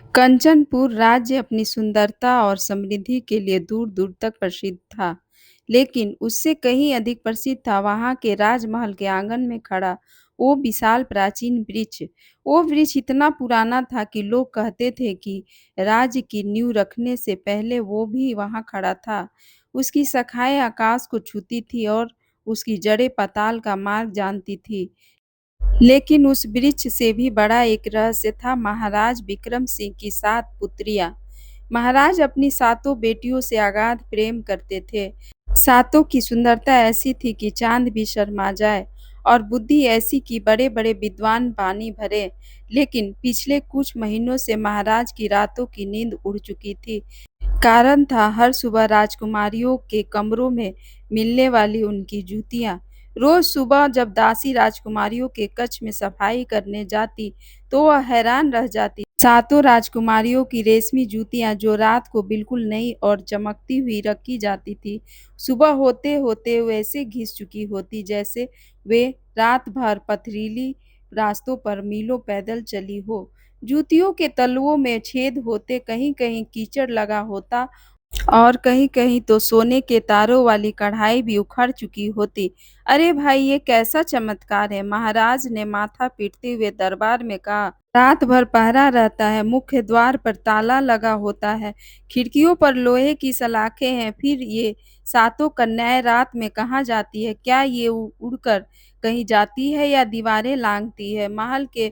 कंचनपुर राज्य अपनी सुंदरता और समृद्धि के लिए दूर-दूर तक प्रसिद्ध था, लेकिन उससे कहीं अधिक प्रसिद्ध था वहाँ के राजमहल के आंगन में खड़ा वो विशाल प्राचीन वृक्ष। वो वृक्ष इतना पुराना था कि लोग कहते थे कि राज्य की नींव रखने से पहले वो भी वहाँ खड़ा था। उसकी शाखाएँ आकाश को छूती थी और उसकी जड़ें पाताल का मार्ग जानती थी। लेकिन उस वृक्ष से भी बड़ा एक रहस्य था महाराज विक्रम सिंह की 7 पुत्रियाँ। महाराज अपनी सातों बेटियों से अगाध प्रेम करते थे। सातों की सुंदरता ऐसी थी कि चाँद भी शर्मा जाए और बुद्धि ऐसी कि बड़े-बड़े विद्वान पानी भरे। लेकिन पिछले कुछ महीनों से महाराज की रातों की नींद उड़ चुकी थी। कारण था हर सुबह राजकुमारियों के कमरों में मिलने वाली उनकी जूतियाँ। रोज सुबह जब दासी राजकुमारियों के कक्ष में सफाई करने जाती, तो वह हैरान रह जाती। सातों राजकुमारियों की रेशमी जूतियाँ जो रात को बिल्कुल नई और चमकती हुई रखी जाती थी, सुबह होते-होते वैसे घिस चुकी होती जैसे वे रात भर पथरीली रास्तों पर मीलों पैदल चली हो। जूतियों के तलवों में छेद होते, कहीं-कहीं कीचड़ लगा होता और कहीं-कहीं तो सोने के तारों वाली कढ़ाई भी उखड़ चुकी होती। अरे भाई, ये कैसा चमत्कार है! महाराज ने माथा पीटते हुए दरबार में कहा। रात भर पहरा रहता है, मुख्य द्वार पर ताला लगा होता है, खिड़कियों पर लोहे की सलाखें हैं। फिर ये सातों कन्याएं रात में कहाँ जाती है? क्या ये उड़कर कहीं जाती है या दीवारें लांघती है? महल के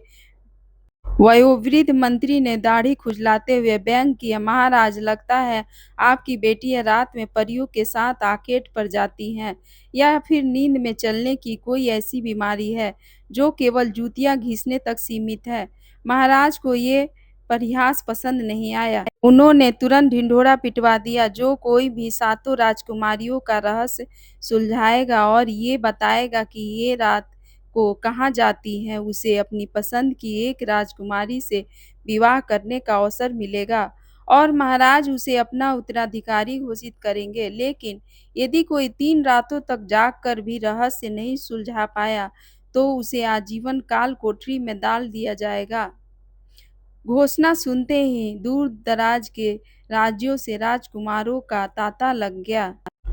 वयोवृद्ध मंत्री ने दाढ़ी खुजलाते हुए व्यंग किया। महाराज, लगता है आपकी बेटियां रात में परियों के साथ आकेट पर जाती हैं, या फिर नींद में चलने की कोई ऐसी बीमारी है जो केवल जूतियां घिसने तक सीमित है। महाराज को ये परिहास पसंद नहीं आया। उन्होंने तुरंत ढिंढोरा पिटवा दिया। जो कोई भी सातों राजकुमारियों का रहस्य सुलझाएगा और ये बताएगा कि ये रात को कहाँ जाती हैं, उसे अपनी पसंद की एक राजकुमारी से विवाह करने का अवसर मिलेगा और महाराज उसे अपना उत्तराधिकारी घोषित करेंगे। लेकिन यदि कोई 3 रातों तक जागकर भी रहस्य नहीं सुलझा पाया, तो उसे आजीवन काल कोठरी में डाल दिया जाएगा। घोषणा सुनते ही दूर-दराज के राज्यों से राजकुमारों का तांता लग गया।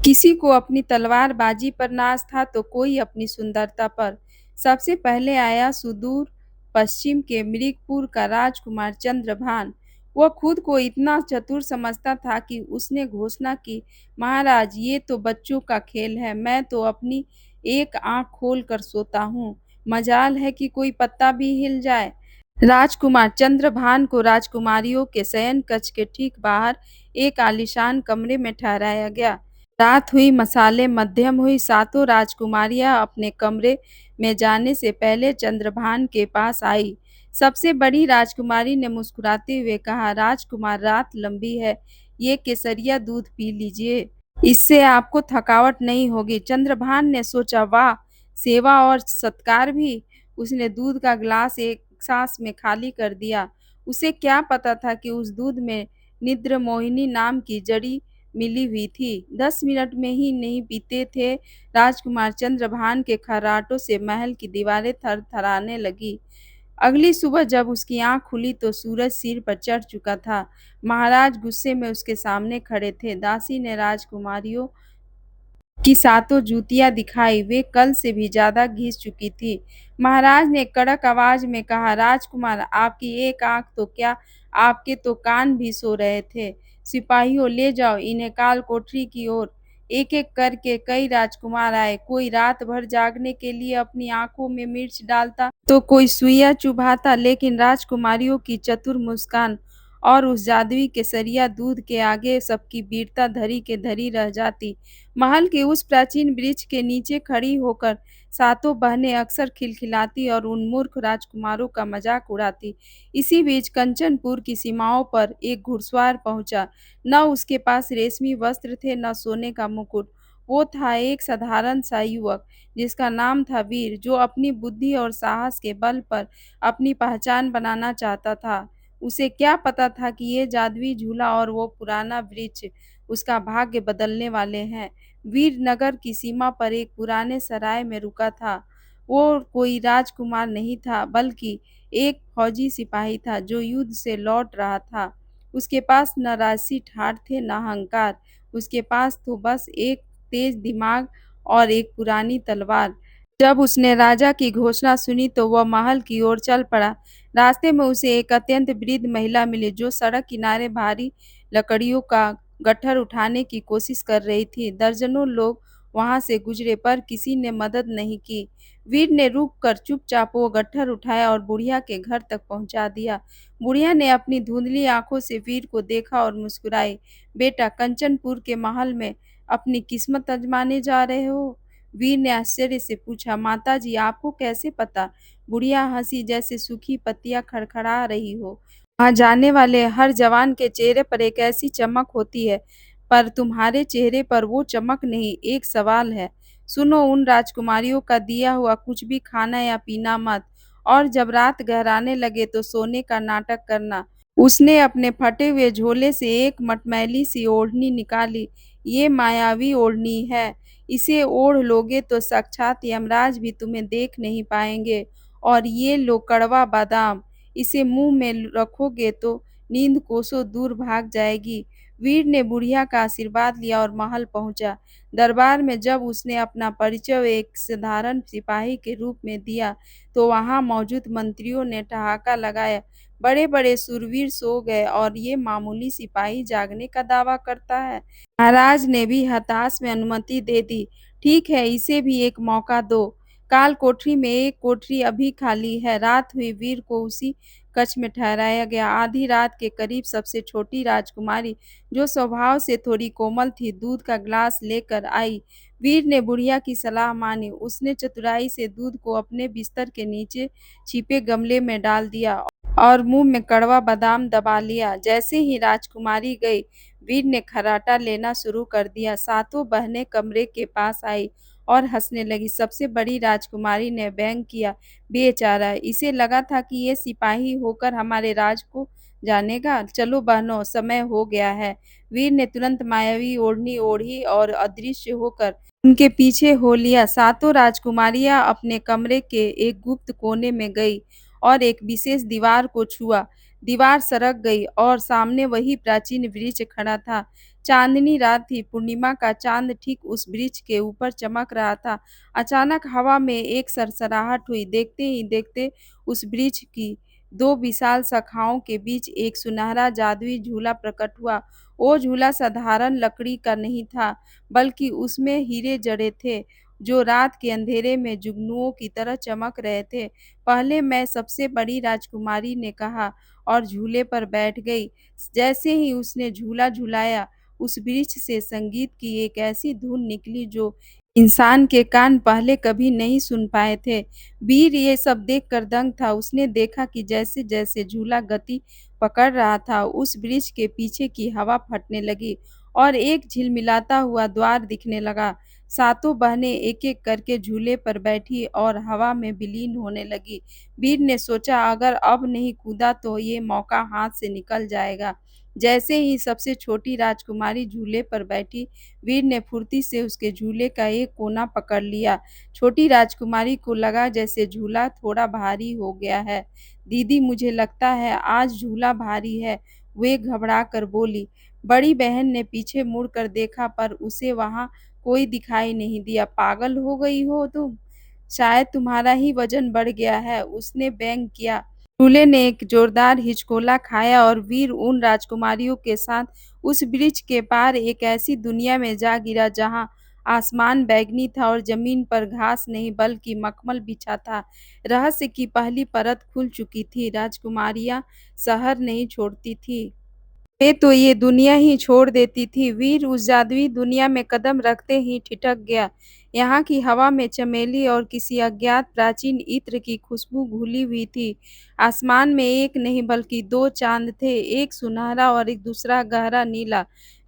किसी को अपनी तलवारबाजी पर नाज़ था तो कोई अपनी सुंदरता पर। सबसे पहले आया सुदूर पश्चिम के मृगपुर का राजकुमार चंद्रभान। वह खुद को इतना चतुर समझता था कि उसने घोषणा की, महाराज, ये तो बच्चों का खेल है, मैं तो अपनी एक आँख खोल कर सोता हूँ, मजाल है कि कोई पत्ता भी हिल जाए। राजकुमार चंद्रभान को राजकुमारियों के शयन कक्ष के ठीक बाहर एक आलीशान कमरे में ठहराया गया। रात हुई, मसाले मध्यम हुई, सातों राजकुमारियां अपने कमरे में जाने से पहले चंद्रभान के पास आई। सबसे बड़ी राजकुमारी ने मुस्कुराते हुए कहा, राजकुमार, रात लंबी है, ये केसरिया दूध पी लीजिए, इससे आपको थकावट नहीं होगी। चंद्रभान ने सोचा, वाह, सेवा और सत्कार भी। उसने दूध का गिलास एक सांस में खाली कर दिया। उसे क्या पता था कि उस दूध में निद्र मोहिनी नाम की जड़ी मिली हुई थी। 10 मिनट में ही नहीं बीते थे, राजकुमार चंद्रभान के खर्राटों से महल की दीवारें थरथराने लगी। अगली सुबह जब उसकी आँख खुली तो सूरज सिर पर चढ़ चुका था। महाराज गुस्से में उसके सामने खड़े थे। दासी ने राजकुमारियों की सातों जूतियाँ दिखाई, वे कल से भी ज़्यादा घिस चुकी थीं। महाराज ने कड़क आवाज़ में कहा, राजकुमार, आपकी एक आँख तो क्या, आपके तो कान भी सो रहे थे। सिपाहियों, ले जाओ इन्हें काल कोठरी की ओर। एक-एक करके कई राजकुमार आए। कोई रात भर जागने के लिए अपनी आँखों में मिर्च डालता, तो कोई सुइयाँ चुभाता, लेकिन राजकुमारियों की चतुर मुस्कान और उस जादुई केसरिया दूध के आगे सबकी वीरता धरी के धरी रह जाती। महल के उस प्राचीन वृक्ष के नीचे खड़ी होकर सातों बहनें अक्सर खिलखिलाती और उन मूर्ख राजकुमारों का मजाक उड़ाती। इसी बीच कंचनपुर की सीमाओं पर एक घुड़सवार पहुंचा। न उसके पास रेशमी वस्त्र थे, न सोने का मुकुट। वो था एक साधारण सा युवक, जिसका नाम था वीर, जो अपनी बुद्धि और साहस के बल पर अपनी पहचान बनाना चाहता था। उसे क्या पता था कि ये जादुई झूला और वो पुराना वृक्ष उसका भाग्य बदलने वाले हैं। वीरनगर की सीमा पर एक पुराने सराय में रुका था। वो कोई राजकुमार नहीं था, बल्कि एक फौजी सिपाही था जो युद्ध से लौट रहा था। उसके पास न राजसी ठाठ थे न अहंकार, उसके पास तो बस एक तेज दिमाग और एक पुरानी तलवार। जब उसने राजा की घोषणा सुनी तो वह महल की ओर चल पड़ा। रास्ते में उसे एक अत्यंत वृद्ध महिला मिली जो सड़क किनारे भारी लकड़ियों का गट्ठर उठाने की कोशिश कर रही थी। दर्जनों लोग वहां से गुजरे पर किसी ने मदद नहीं की। वीर ने रुककर चुपचाप वो गट्ठर उठाया और बुढ़िया के घर तक पहुंचा दिया। बुढ़िया ने अपनी धुंधली आंखों से वीर को देखा और मुस्कुराई। बेटा, कंचनपुर के महल में अपनी किस्मत आजमाने जा रहे हो? वीर ने आश्चर्य से पूछा। माताजी, आपको कैसे पता? बुढ़िया हंसी, जैसे सूखी पत्तियां खड़खड़ा रही हो। वहां जाने वाले हर जवान के चेहरे पर एक ऐसी चमक होती है, पर तुम्हारे चेहरे पर वो चमक नहीं, एक सवाल है। सुनो, उन राजकुमारियों का दिया हुआ कुछ भी खाना या पीना मत, और जब रात गहराने लगे तो सोने का नाटक करना। उसने अपने फटे हुए झोले से एक मटमैली सी ओढ़नी निकाली। ये मायावी ओढ़नी है, इसे ओढ़ लोगे तो साक्षात यमराज भी तुम्हें देख नहीं पाएंगे। और ये लो कड़वा बादाम, इसे मुंह में रखोगे तो नींद कोसों दूर भाग जाएगी। वीर ने बुढ़िया का आशीर्वाद लिया और महल पहुंचा। दरबार में जब उसने अपना परिचय एक साधारण सिपाही के रूप में दिया तो वहां मौजूद मंत्रियों ने ठहाका लगाया। बड़े बड़े शूरवीर सो गए और ये मामूली सिपाही जागने का दावा करता है। महाराज ने भी हताश में अनुमति दे दी। ठीक है, इसे भी एक मौका दो। काल कोठरी में एक कोठरी अभी खाली है। रात हुई, वीर को उसी कक्ष में ठहराया गया। आधी रात के करीब सबसे छोटी राजकुमारी, जो स्वभाव से थोड़ी कोमल थी, दूध का गिलास लेकर आई। वीर ने बुढ़िया की सलाह मानी। उसने चतुराई से दूध को अपने बिस्तर के नीचे छिपे गमले में डाल दिया और मुंह में कड़वा बादाम दबा लिया। जैसे ही राजकुमारी गई, वीर ने खर्राटा लेना शुरू कर दिया। सातों बहनें कमरे के पास आई और हंसने लगी। सबसे बड़ी राजकुमारी ने व्यंग किया, बेचारा, इसे लगा था कि ये सिपाही होकर हमारे राज को जानेगा। चलो बहनों, समय हो गया है। वीर ने तुरंत मायावी ओढ़नी ओढ़ी और अदृश्य होकर उनके पीछे हो लिया। सातों राजकुमारियां अपने कमरे के एक गुप्त कोने में गई और एक विशेष दीवार को छुआ। दीवार सरक गई और सामने वही प्राचीन वृक्ष खड़ा था। चांदनी रात थी, पूर्णिमा का चांद ठीक उस वृक्ष के ऊपर चमक रहा था। अचानक हवा में एक सरसराहट हुई। देखते ही देखते उस वृक्ष की दो विशाल शाखाओं के बीच एक सुनहरा जादुई झूला प्रकट हुआ। वो झूला साधारण लकड़ी का नहीं था, बल्कि उसमें हीरे जड़े थे, जो रात के अंधेरे में जुगनुओं की तरह चमक रहे थे। पहले मैं, सबसे बड़ी राजकुमारी ने कहा, और झूले पर बैठ गई। जैसे ही उसने झूला झुलाया, उस वृक्ष से संगीत की एक ऐसी धुन निकली जो इंसान के कान पहले कभी नहीं सुन पाए थे। वीर ये सब देखकर दंग था। उसने देखा कि जैसे जैसे झूला गति पकड़ रहा था, उस वृक्ष के पीछे की हवा फटने लगी और एक झिलमिलाता हुआ द्वार दिखने लगा। सातों बहनें एक-एक करके झूले पर बैठी और हवा में विलीन होने लगी। वीर ने सोचा, अगर अब नहीं कूदा तो ये मौका हाथ से निकल जाएगा। जैसे ही सबसे छोटी राजकुमारी झूले पर बैठी, वीर ने फुर्ती से उसके झूले का एक कोना पकड़ लिया। छोटी राजकुमारी को लगा जैसे झूला थोड़ा भारी हो गया है। दीदी, मुझे लगता है आज झूला भारी है, वे घबरा कर बोली। बड़ी बहन ने पीछे मुड़कर देखा, पर उसे वहां कोई दिखाई नहीं दिया। पागल हो गई हो तुम? शायद तुम्हारा ही वजन बढ़ गया है, उसने व्यंग किया। दूल्हे ने एक जोरदार हिचकोला खाया और वीर उन राजकुमारियों के साथ उस वृक्ष के पार एक ऐसी दुनिया में जा गिरा जहां आसमान बैंगनी था और जमीन पर घास नहीं बल्कि मखमल बिछा था। रहस्य की पहली परत खुल चुकी थी। राजकुमारियां शहर नहीं छोड़ती थी, वे तो ये दुनिया ही छोड़ देती थी। वीर उस जादुई दुनिया में कदम रखते ही ठिठक गया। यहाँ की हवा में चमेली और किसी अज्ञात प्राचीन इत्र की खुशबू घुली हुई थी। आसमान में एक नहीं बल्कि दो चांद थे, एक सुनहरा और एक दूसरा गहरा नीला।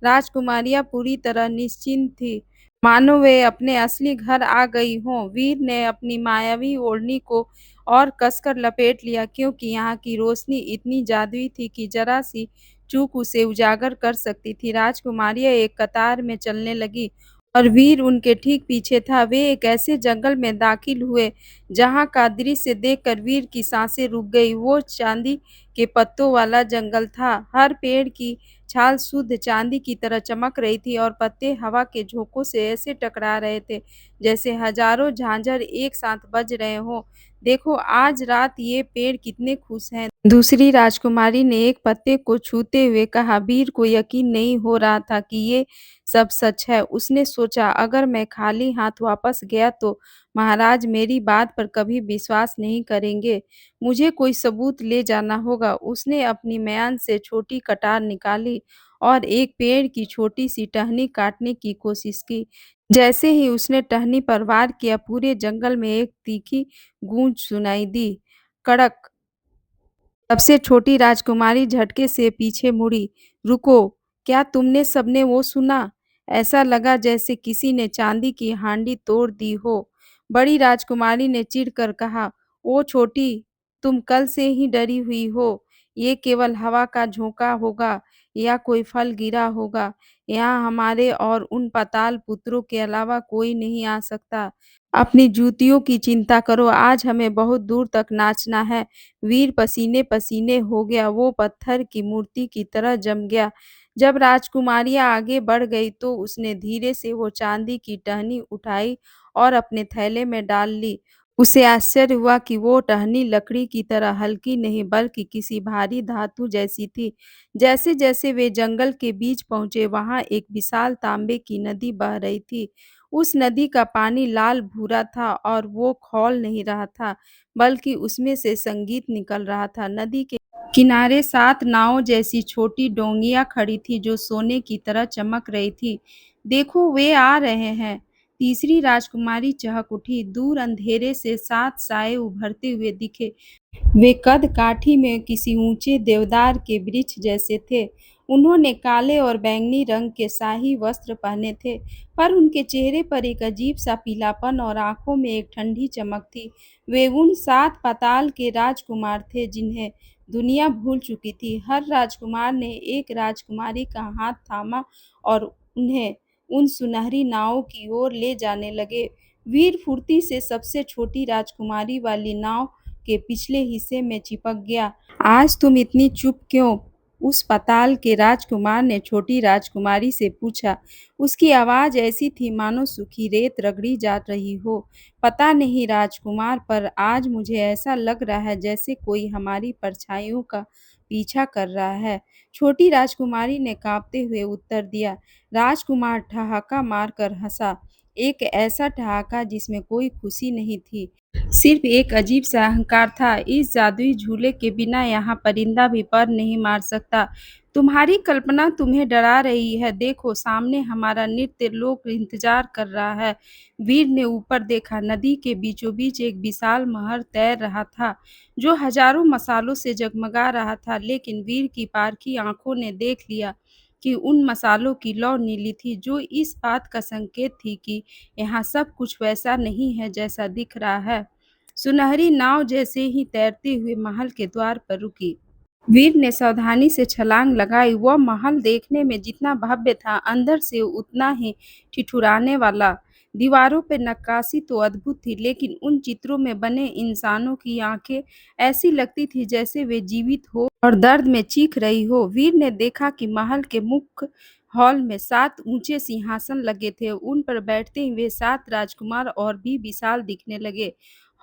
राजकुमारियां पूरी तरह निश्चिंत थी, मानो वे अपने असली घर आ गई हों। वीर ने अपनी मायावी ओढ़नी को और कसकर लपेट लिया, क्योंकि यहाँ की रोशनी इतनी जादुई थी कि जरा सी चूक उसे उजागर कर सकती थी। राजकुमारियां एक कतार में चलने लगी और वीर उनके ठीक पीछे था। वे एक ऐसे जंगल में दाखिल हुए जहाँ का दृश्य देखकर वीर की सांसें रुक गई। वो चांदी के पत्तों वाला जंगल था। हर पेड़ की छाल शुद्ध चांदी की तरह चमक रही थी और पत्ते हवा के झोंकों से ऐसे टकरा रहे थे जैसे हजारों झांझर एक साथ बज रहे हों। देखो आज रात ये पेड़ कितने खुश हैं। दूसरी राजकुमारी ने एक पत्ते को छूते हुए कहा। वीर को यकीन नहीं हो रहा था कि ये सब सच है। उसने सोचा अगर मैं खाली हाथ वापस गया तो महाराज मेरी बात पर कभी विश्वास नहीं करेंगे। मुझे कोई सबूत ले जाना होगा। उसने अपनी म्यान से छोटी कटार निकाली और एक पेड़ की छोटी सी टहनी काटने की कोशिश की। जैसे ही उसने टहनी पर वार किया पूरे जंगल में एक तीखी गूंज सुनाई दी। कड़क। सबसे छोटी राजकुमारी झटके से पीछे मुड़ी। रुको, क्या तुमने सबने वो सुना? ऐसा लगा जैसे किसी ने चांदी की हांडी तोड़ दी हो। बड़ी राजकुमारी ने चिढ़कर कहा, ओ छोटी, तुम कल से ही डरी हुई हो। ये केवल हवा का झोंका होगा या कोई फल गिरा होगा। यहाँ हमारे और उन पाताल पुत्रों के अलावा कोई नहीं आ सकता। अपनी जूतियों की चिंता करो, आज हमें बहुत दूर तक नाचना है। वीर पसीने-पसीने हो गया, वो पत्थर की मूर्ति की तरह जम गया। जब राजकुमारियाँ आगे बढ़ गई तो उसने धीरे से वो चांदी की टहनी उठाई और अपने थैले में डाल ली। उसे आश्चर्य हुआ कि वो टहनी लकड़ी की तरह हल्की नहीं बल्कि किसी भारी धातु जैसी थी। जैसे-जैसे वे जंगल के बीच पहुँचे वहाँ एक विशाल तांबे की नदी बह रही थी। उस नदी का पानी लाल-भूरा था और वो खौल नहीं रहा था, बल्कि उसमें से संगीत निकल रहा था। नदी के किनारे 7 नावों जैसी छोटी डोंगियाँ खड़ी थीं जो सोने की तरह चमक रही थीं। देखो वे आ रहे हैं। तीसरी राजकुमारी चहक उठी। दूर अंधेरे से 7 साए उभरते हुए दिखे। वे कद-काठी में किसी ऊंचे देवदार के वृक्ष जैसे थे। उन्होंने काले और बैंगनी रंग के शाही वस्त्र पहने थे, पर उनके चेहरे पर एक अजीब-सा पीलापन और आँखों में एक ठंडी चमक थी। वे उन 7 पाताल के राजकुमार थे जिन्हें दुनिया भूल चुकी थी। हर राजकुमार ने एक राजकुमारी का हाथ थामा और उन्हें उन सुनहरी नावों की ओर ले जाने लगे। वीर फुर्ती से सबसे छोटी राजकुमारी वाली नाव के पिछले हिस्से में चिपक गया। आज तुम इतनी चुप क्यों? उस पाताल के राजकुमार ने छोटी राजकुमारी से पूछा। उसकी आवाज़ ऐसी थी मानो सूखी रेत रगड़ी जा रही हो। पता नहीं राजकुमार, पर आज मुझे ऐसा लग रहा है जैसे कोई हमारी परछाइयों का पीछा कर रहा है। छोटी राजकुमारी ने काँपते हुए उत्तर दिया। राजकुमार ठहाका मारकर हँसा। एक ऐसा ठहाका जिसमें कोई खुशी नहीं थी, सिर्फ एक अजीब-सा अहंकार था। इस जादुई झूले के बिना यहाँ परिंदा भी पर नहीं मार सकता। तुम्हारी कल्पना तुम्हें डरा रही है। देखो सामने हमारा नृत्य लोक इंतजार कर रहा है। वीर ने ऊपर देखा। नदी के बीचों-बीच एक विशाल महल तैर रहा था, जो हजारों मसालों से जगमगा रहा था। लेकिन वीर की पारखी आँखों ने देख लिया कि उन मसालों की लौ नीली थी, जो इस बात का संकेत थी कि यहाँ सब कुछ वैसा नहीं है जैसा दिख रहा है। सुनहरी नाव जैसे ही तैरते हुए महल के द्वार पर रुकी। वीर ने सावधानी से छलांग लगाई। वह महल देखने में जितना भव्य था, अंदर से उतना ही ठिठुराने वाला। दीवारों पर नक्काशी तो अद्भुत थी, लेकिन उन चित्रों में बने इंसानों की आंखें ऐसी लगती थी जैसे वे जीवित हो और दर्द में चीख रही हो। वीर ने देखा कि महल के मुख्य हॉल में 7 ऊंचे सिंहासन लगे थे। उन पर बैठते हुए 7 राजकुमार और भी विशाल दिखने लगे।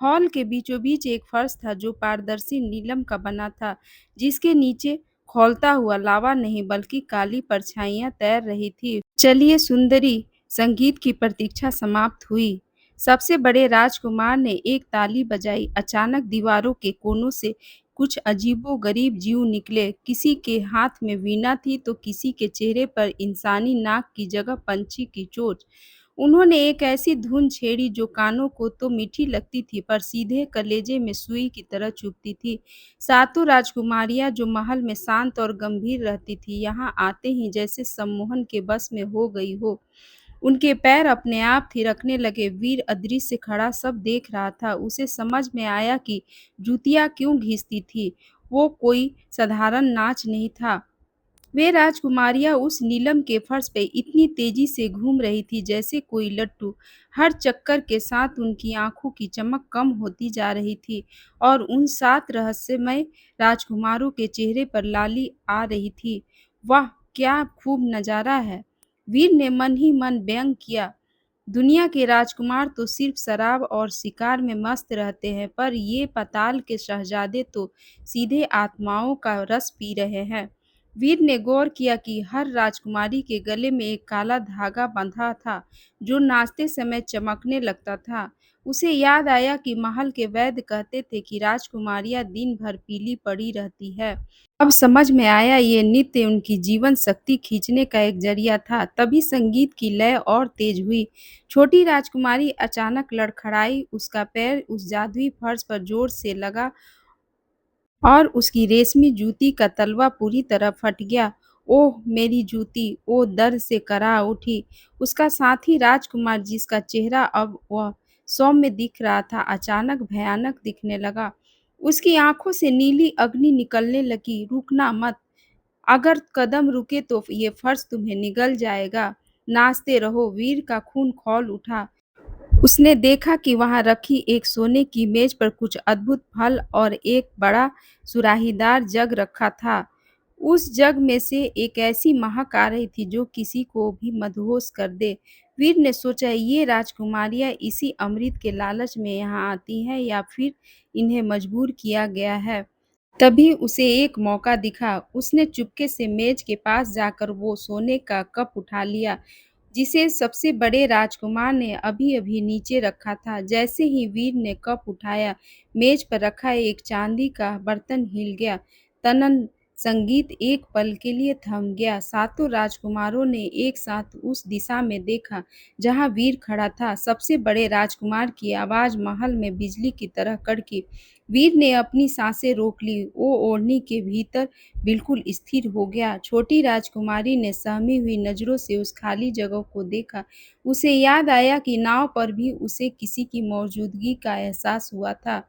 हॉल के बीचों-बीच एक फर्श था जो पारदर्शी नीलम का बना था, जिसके नीचे खौलता हुआ लावा नहीं बल्कि काली परछाइयाँ तैर रही थी। चलिए सुंदरी, संगीत की प्रतीक्षा समाप्त हुई। सबसे बड़े राजकुमार ने एक ताली बजाई। अचानक दीवारों के कोनों से कुछ अजीबो-गरीब जीव निकले। किसी के हाथ में वीणा थी तो किसी के चेहरे पर इंसानी नाक की जगह पंछी की चोंच। उन्होंने एक ऐसी धुन छेड़ी जो कानों को तो मीठी लगती थी पर सीधे कलेजे में सुई की तरह चुभती थी। सातों राजकुमारियां जो महल में शांत और गंभीर रहती थीं, यहाँ आते ही जैसे सम्मोहन के बस में हो गई हो। उनके पैर अपने आप थिरकने लगे। वीर अदृश्य खड़ा सब देख रहा था। उसे समझ में आया कि जूतियाँ क्यों घिसती थी। वो कोई साधारण नाच नहीं था। वे राजकुमारियां उस नीलम के फर्श पे इतनी तेजी से घूम रही थी जैसे कोई लट्टू। हर चक्कर के साथ उनकी आंखों की चमक कम होती जा रही थी और उन 7 रहस्यमय राजकुमारों के चेहरे पर लाली आ रही थी। वाह! क्या खूब नजारा है! वीर ने मन ही मन व्यंग किया। दुनिया के राजकुमार तो सिर्फ शराब और शिकार में मस्त रहते हैं, पर ये पाताल के शहजादे तो सीधे आत्माओं का रस पी रहे हैं। वीर ने गौर किया कि हर राजकुमारी के गले में एक काला धागा बंधा था, जो नाचते समय चमकने लगता था। उसे याद आया कि महल के वैद्य कहते थे कि राजकुमारियां दिन भर पीली पड़ी रहती है। अब समझ में आया, ये नृत्य उनकी जीवन शक्ति खींचने का एक जरिया था। तभी संगीत की लय और तेज हुई। छोटी राजकुमारी अचानक लड़खड़ाई, उसका पैर उस जादुई फर्श पर जोर से लगा और उसकी रेशमी जूती का तलवा पूरी तरह फट गया। ओह! मेरी जूती! वो दर्द से कराह उठी। उसका साथी राजकुमार, जिसका चेहरा अब वह सौम्य दिख रहा था, अचानक भयानक दिखने लगा। उसकी आँखों से नीली अग्नि निकलने लगी। रुकना मत! अगर कदम रुके तो ये फर्श तुम्हें निगल जाएगा। नाचते रहो। वीर का खून खौल उठा। उसने देखा कि वहां रखी एक सोने की मेज पर कुछ अद्भुत फल और एक बड़ा सुराहीदार जग रखा था। उस जग में से एक ऐसी महक आ रही थी जो किसी को भी मदहोश कर दे। वीर ने सोचा, ये राजकुमारियां इसी अमृत के लालच में यहाँ आती हैं या फिर इन्हें मजबूर किया गया है। तभी उसे एक मौका दिखा। उसने चुपके से मेज के पास जाकर वो सोने का कप उठा लिया, जिसे सबसे बड़े राजकुमार ने अभी-अभी नीचे रखा था। जैसे ही वीर ने कप उठाया, मेज पर रखा एक चांदी का बर्तन हिल गया। तनन संगीत एक पल के लिए थम गया। सातों राजकुमारों ने एक साथ उस दिशा में देखा, जहां वीर खड़ा था। सबसे बड़े राजकुमार की आवाज महल में बिजली की तरह कड़की। वीर ने अपनी सांसें रोक ली। वो ओढ़नी के भीतर बिल्कुल स्थिर हो गया। छोटी राजकुमारी ने सहमी हुई नज़रों से उस खाली जगह को देखा। उसे याद आया कि नाव पर भी उसे किसी की मौजूदगी का एहसास हुआ था।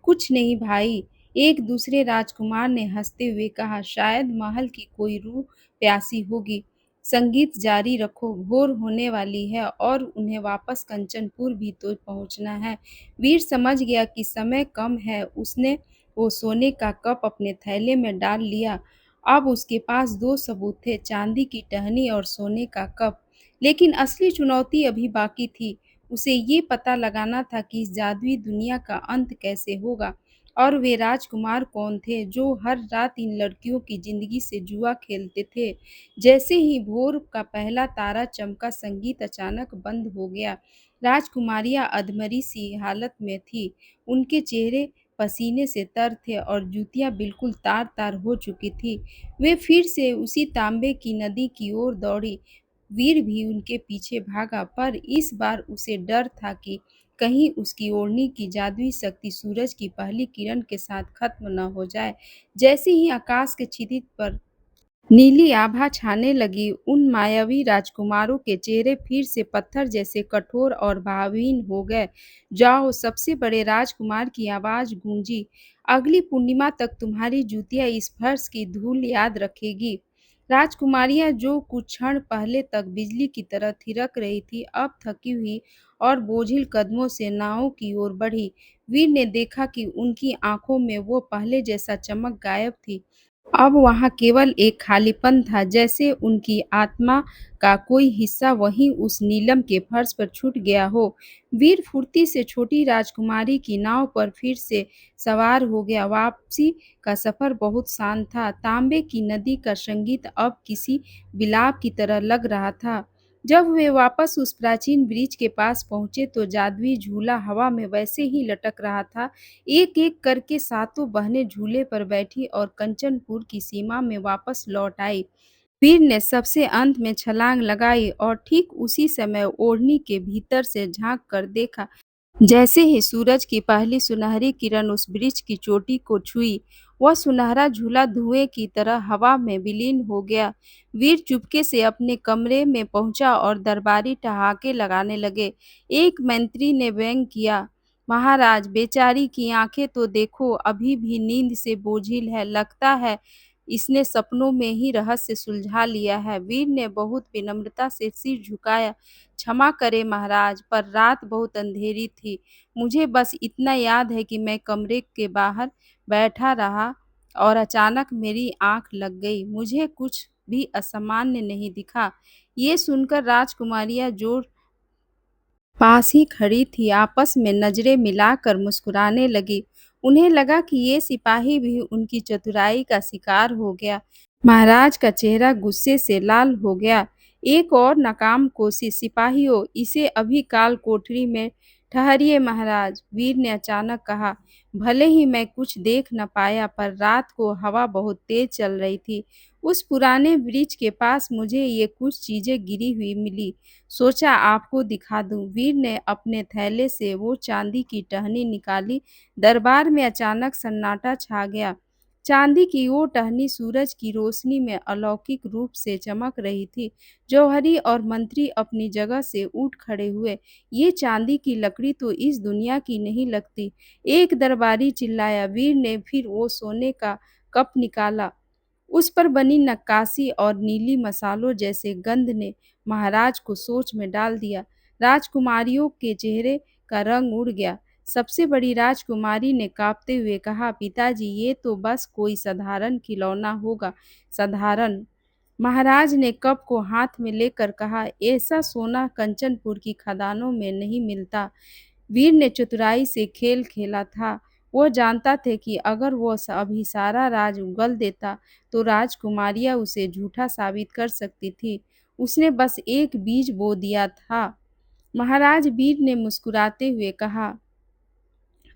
कुछ नहीं भाई, एक दूसरे राजकुमार ने हंसते हुए कहा, शायद महल की कोई रूह प्यासी होगी। संगीत जारी रखो, भोर होने वाली है और उन्हें वापस कंचनपुर भी तो पहुंचना है। वीर समझ गया कि समय कम है। उसने वो सोने का कप अपने थैले में डाल लिया। अब उसके पास 2 सबूत थे, चांदी की टहनी और सोने का कप। लेकिन असली चुनौती अभी बाकी थी। उसे ये पता लगाना था कि इस जादुई दुनिया का अंत कैसे होगा और वे राजकुमार कौन थे जो हर रात इन लड़कियों की जिंदगी से जुआ खेलते थे। जैसे ही भोर का पहला तारा चमका, संगीत अचानक बंद हो गया। राजकुमारियां अधमरी सी हालत में थीं। उनके चेहरे पसीने से तर थे और जूतियाँ बिल्कुल तार-तार हो चुकी थीं। वे फिर से उसी तांबे की नदी की ओर दौड़ी। वीर भी उनके पीछे भागा, पर इस बार उसे डर था कि कहीं उसकी ओढ़नी की जादुई शक्ति सूरज की पहली किरण के साथ खत्म न हो जाए। जैसे ही आकाश के क्षितिज पर नीली आभा छाने लगी, उन मायावी राजकुमारों के चेहरे फिर से पत्थर जैसे कठोर और भावहीन हो गए। जाओ, सबसे बड़े राजकुमार की आवाज गूंजी। अगली पूर्णिमा तक तुम्हारी जूतियां इस फर्श की धूल याद रखेगी। राजकुमारियां, जो कुछ क्षण पहले तक बिजली की तरह थिरक रही थी, अब थकी हुई और बोझिल कदमों से नाव की ओर बढ़ी। वीर ने देखा कि उनकी आंखों में वो पहले जैसा चमक गायब थी। अब वहाँ केवल एक खालीपन था, जैसे उनकी आत्मा का कोई हिस्सा वहीं उस नीलम के फर्श पर छूट गया हो। वीर फुर्ती से छोटी राजकुमारी की नाव पर फिर से सवार हो गया। वापसी का सफर बहुत शांत था। तांबे की नदी का संगीत अब किसी विलाप की तरह लग रहा था। जब वे वापस उस प्राचीन ब्रिज के पास पहुंचे तो जादुई झूला हवा में वैसे ही लटक रहा था। एक-एक करके सातों बहनें झूले पर बैठी और कंचनपुर की सीमा में वापस लौट आई। वीर ने सबसे अंत में छलांग लगाई और ठीक उसी समय ओढ़नी के भीतर से झांक कर देखा। जैसे ही सूरज की पहली सुनहरी किरण उस वृक्ष की चोटी को छुई, वह सुनहरा झूला धुएं की तरह हवा में विलीन हो गया। वीर चुपके से अपने कमरे में पहुंचा और दरबारी ठहाके लगाने लगे। एक मंत्री ने व्यंग किया, महाराज, बेचारी की आंखें तो देखो, अभी भी नींद से बोझिल है। लगता है इसने सपनों में ही रहस्य सुलझा लिया है। वीर ने बहुत विनम्रता से सिर झुकाया। क्षमा करें महाराज, पर रात बहुत अंधेरी थी। मुझे बस इतना याद है कि मैं कमरे के बाहर बैठा रहा और अचानक मेरी आंख लग गई। मुझे कुछ भी असामान्य नहीं दिखा। ये सुनकर राजकुमारियां जो पास ही खड़ी थी आपस में नजरें मिलाकर मुस्कुराने लगी। उन्हें लगा कि ये सिपाही भी उनकी चतुराई का शिकार हो गया। महाराज का चेहरा गुस्से से लाल हो गया। एक और नाकाम कोशिश सिपाहियों, इसे अभी काल कोठरी में ठहरिए महाराज, वीर ने अचानक कहा। भले ही मैं कुछ देख न पाया, पर रात को हवा बहुत तेज चल रही थी। उस पुराने ब्रिज के पास मुझे ये कुछ चीजें गिरी हुई मिली। सोचा आपको दिखा दूं। वीर ने अपने थैले से वो चांदी की टहनी निकाली। दरबार में अचानक सन्नाटा छा गया। चांदी की वो टहनी सूरज की रोशनी में अलौकिक रूप से चमक रही थी। जौहरी और मंत्री अपनी जगह से उठ खड़े हुए। ये चांदी की लकड़ी तो इस दुनिया की नहीं लगती, एक दरबारी चिल्लाया। वीर ने फिर वो सोने का कप निकाला। उस पर बनी नक्काशी और नीली मसालों जैसे गंध ने महाराज को सोच में डाल दिया। राजकुमारियों के चेहरे का रंग उड़ गया। सबसे बड़ी राजकुमारी ने कांपते हुए कहा, पिताजी ये तो बस कोई साधारण खिलौना होगा। साधारण? महाराज ने कप को हाथ में लेकर कहा, ऐसा सोना कंचनपुर की खदानों में नहीं मिलता। वीर ने चतुराई से खेल खेला था। वो जानता थे कि अगर वो अभी सारा राज उगल देता तो राजकुमारियां उसे झूठा साबित कर सकती थी। उसने बस एक बीज बो दिया था। महाराज, वीर ने मुस्कुराते हुए कहा,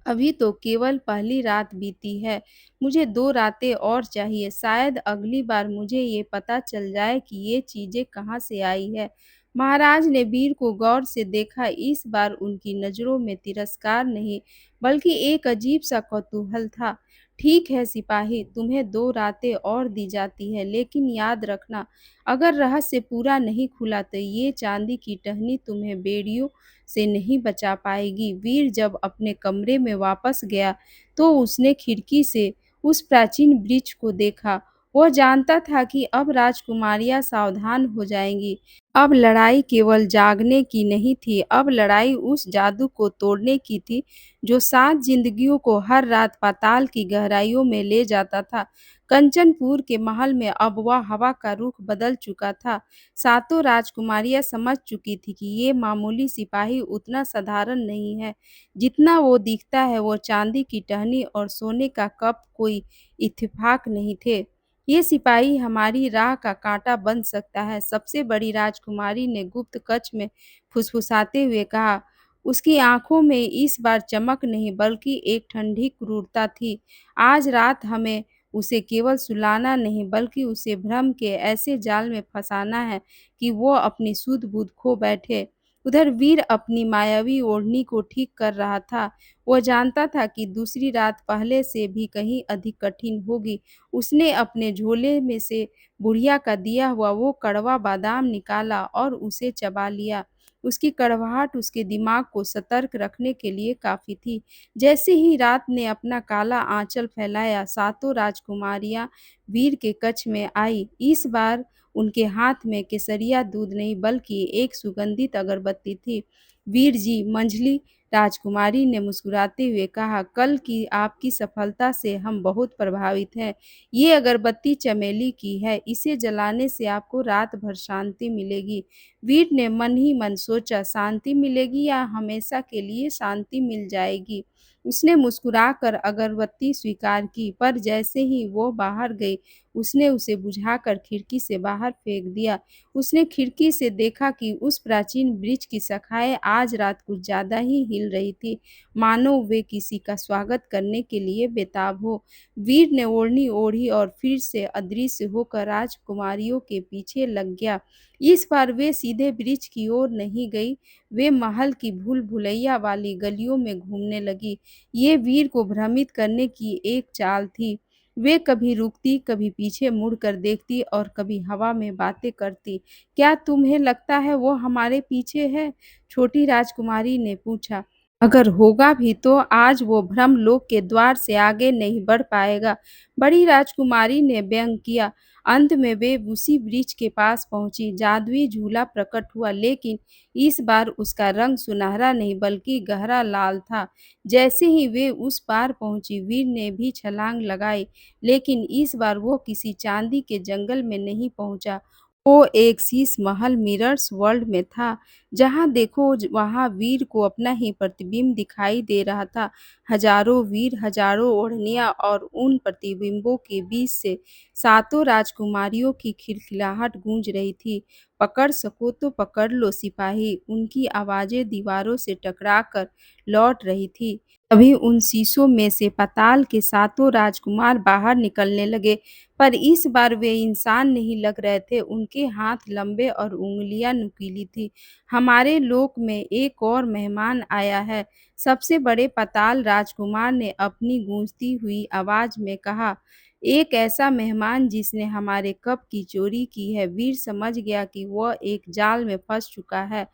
अभी तो केवल पहली रात बीती है। मुझे 2 रातें और चाहिए। शायद अगली बार मुझे ये पता चल जाए कि ये चीज़ें कहाँ से आई है। महाराज ने वीर को गौर से देखा। इस बार उनकी नज़रों में तिरस्कार नहीं, बल्कि एक अजीब-सा कौतूहल था। ठीक है सिपाही, तुम्हें 2 रातें और दी जाती है, लेकिन याद रखना, अगर रहस्य पूरा नहीं खुला तो ये चांदी की टहनी तुम्हें बेड़ियों से नहीं बचा पाएगी। वीर जब अपने कमरे में वापस गया तो उसने खिड़की से उस प्राचीन वृक्ष को देखा। वह जानता था कि अब राजकुमारियां सावधान हो जाएंगी। अब लड़ाई केवल जागने की नहीं थी, अब लड़ाई उस जादू को तोड़ने की थी जो 7 जिंदगियों को हर रात पाताल की गहराइयों में ले जाता था। कंचनपुर के महल में अब वह हवा का रुख बदल चुका था। सातों राजकुमारियां समझ चुकी थी कि ये मामूली सिपाही उतना साधारण नहीं है जितना वो दिखता है। वो चांदी की टहनी और सोने का कप कोई इत्तेफाक नहीं थे। ये सिपाही हमारी राह का कांटा बन सकता है, सबसे बड़ी राजकुमारी ने गुप्त कक्ष में फुसफुसाते हुए कहा। उसकी आंखों में इस बार चमक नहीं, बल्कि एक ठंडी क्रूरता थी। आज रात हमें उसे केवल सुलाना नहीं, बल्कि उसे भ्रम के ऐसे जाल में फंसाना है कि वो अपनी सुध-बुध खो बैठे। उधर वीर अपनी मायावी ओढ़नी को ठीक कर रहा था। वो जानता था कि दूसरी रात पहले से भी कहीं अधिक कठिन होगी। उसने अपने झोले में से बुढ़िया का दिया हुआ वो कड़वा बादाम निकाला और उसे चबा लिया। उसकी कड़वाहट उसके दिमाग को सतर्क रखने के लिए काफ़ी थी। जैसे ही रात ने अपना काला आँचल फैलाया, सातों राजकुमारियाँ वीर के कक्ष में आईं। इस बार उनके हाथ में केसरिया दूध नहीं, बल्कि एक सुगंधित अगरबत्ती थी। वीर जी, मंझली राजकुमारी ने मुस्कुराते हुए कहा, कल की आपकी सफलता से हम बहुत प्रभावित हैं। ये अगरबत्ती चमेली की है, इसे जलाने से आपको रात भर शांति मिलेगी। वीर ने मन ही मन सोचा, शांति मिलेगी या हमेशा के लिए शांति मिल जाएगी। उसने मुस्कुराकर अगरबत्ती स्वीकार की, पर जैसे ही वो बाहर गई, उसने उसे बुझाकर खिड़की से बाहर फेंक दिया। उसने खिड़की से देखा कि उस प्राचीन वृक्ष की शाखाएँ आज रात कुछ ज़्यादा ही हिल रही थी, मानो वे किसी का स्वागत करने के लिए बेताब हो। वीर ने ओढ़नी ओढ़ी और फिर से अदृश्य होकर राजकुमारियों के पीछे लग गया। इस बार वे सीधे वृक्ष की ओर नहीं गई, वे महल की भूल-भुलैया वाली गलियों में घूमने लगी। ये वीर को भ्रमित करने की एक चाल थी। वे कभी रुकती, कभी पीछे मुड़कर देखती और कभी हवा में बातें करती। क्या तुम्हें लगता है वो हमारे पीछे है? छोटी राजकुमारी ने पूछा। अगर होगा भी तो आज वो ब्रह्मलोक के द्वार से आगे नहीं बढ़ पाएगा। बड़ी राजकुमारी ने व्यंग किया। अंत में वे उसी वृक्ष के पास पहुंची। जादुई झूला प्रकट हुआ, लेकिन इस बार उसका रंग सुनहरा नहीं बल्कि गहरा लाल था। जैसे ही वे उस पार पहुंची, वीर ने भी छलांग लगाई, लेकिन इस बार वो किसी चांदी के जंगल में नहीं पहुंचा। वो एक शीश महल मिरर्स वर्ल्ड में था। जहाँ देखो वहाँ वीर को अपना ही प्रतिबिंब दिखाई दे रहा था। हजारों वीर, हजारों ओढ़नियां, और उन प्रतिबिंबों के बीच से सातों राजकुमारियों की खिलखिलाहट गूंज रही थी। पकड़ सको तो पकड़ लो सिपाही, उनकी आवाजें दीवारों से टकराकर लौट रही थी। तभी उन शीशों में से पाताल के सातों राजकुमार बाहर निकलने लगे, पर इस बार वे इंसान नहीं लग रहे थे। उनके हाथ लंबे और उंगलियां नुकीली थी। हमारे लोक में एक और मेहमान आया है, सबसे बड़े पाताल राजकुमार ने अपनी गूंजती हुई आवाज में कहा। एक ऐसा मेहमान जिसने हमारे कप की चोरी की है। वीर समझ गया कि वह एक जाल में फंस चुका है।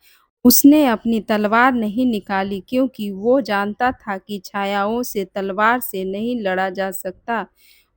उसने अपनी तलवार नहीं निकाली, क्योंकि वो जानता था कि छायाओं से तलवार से नहीं लड़ा जा सकता।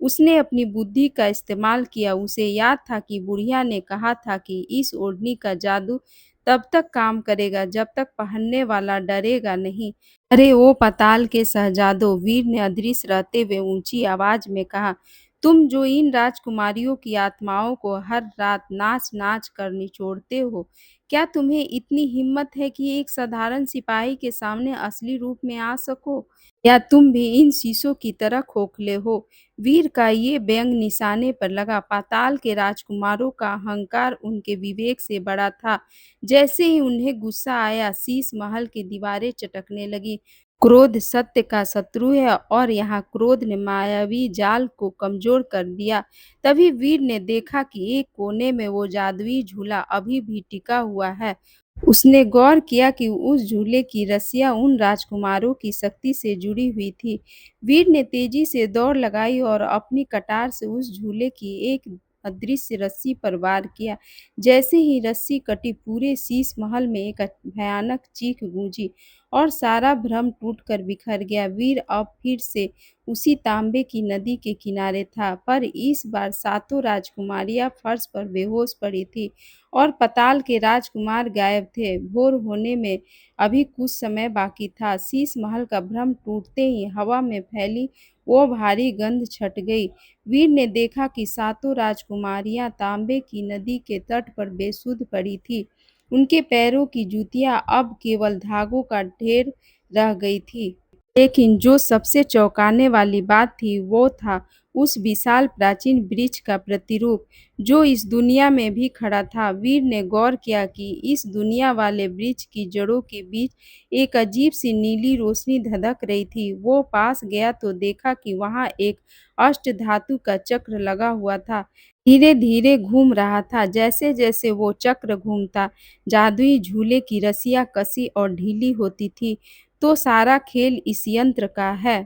उसने अपनी बुद्धि का इस्तेमाल किया। उसे याद था कि बुढ़िया ने कहा था कि इस ओढ़नी का जादू तब तक काम करेगा जब तक पहनने वाला डरेगा नहीं। अरे ओ पाताल के शहजादों! वीर ने अदृश्य रहते हुए ऊंची आवाज में कहा, तुम जो इन राजकुमारियों की आत्माओं को हर रात नाच-नाच कर निचोड़ते हो, क्या तुम्हें इतनी हिम्मत है कि एक साधारण सिपाही के सामने असली रूप में आ सको? या तुम भी इन शीशों की तरह खोखले हो? वीर का ये व्यंग निशाने पर लगा। पाताल के राजकुमारों का अहंकार उनके विवेक से बड़ा था। जैसे ही उन्हें गुस्सा आया, शीश महल की दीवारें चटकने लगी। क्रोध सत्य का शत्रु है, और यहाँ क्रोध ने मायावी जाल को कमजोर कर दिया। तभी वीर ने देखा कि एक कोने में वो जादुई झूला अभी भी टिका हुआ है। उसने गौर किया कि उस झूले की रस्सियां उन राजकुमारों की शक्ति से जुड़ी हुई थी। वीर ने तेजी से दौड़ लगाई और अपनी कटार से उस झूले की एक अदृश्य रस्सी पर वार किया। जैसे ही रस्सी कटी, पूरे शीश महल में एक भयानक चीख गूंजी और सारा भ्रम टूटकर बिखर गया। वीर अब फिर से उसी तांबे की नदी के किनारे था, पर इस बार सातों राजकुमारियां फर्श पर बेहोश पड़ी थी और पाताल के राजकुमार गायब थे। भोर होने में अभी कुछ समय बाकी था। शीश महल का भ्रम टूटते ही हवा में फैली वो भारी गंध छट गई। वीर ने देखा कि सातों राजकुमारियां तांबे की नदी के तट पर बेसुध पड़ी थी। उनके पैरों की जूतियां अब केवल धागों का ढेर रह गई थी। लेकिन जो सबसे चौंकाने वाली बात थी, वो था उस विशाल प्राचीन वृक्ष का प्रतिरूप, जो इस दुनिया में भी खड़ा था। वीर ने गौर किया कि इस दुनिया वाले वृक्ष की जड़ों के बीच एक अजीब सी नीली रोशनी धधक रही थी। वो पास गया तो देखा कि वहाँ एक अष्टधातु का चक्र लगा हुआ था, धीरे-धीरे घूम रहा था। जैसे-जैसे वो चक्र घूमता, जादुई झूले की रस्सियाँ कसी और ढीली होती थी। तो सारा खेल इस यंत्र का है,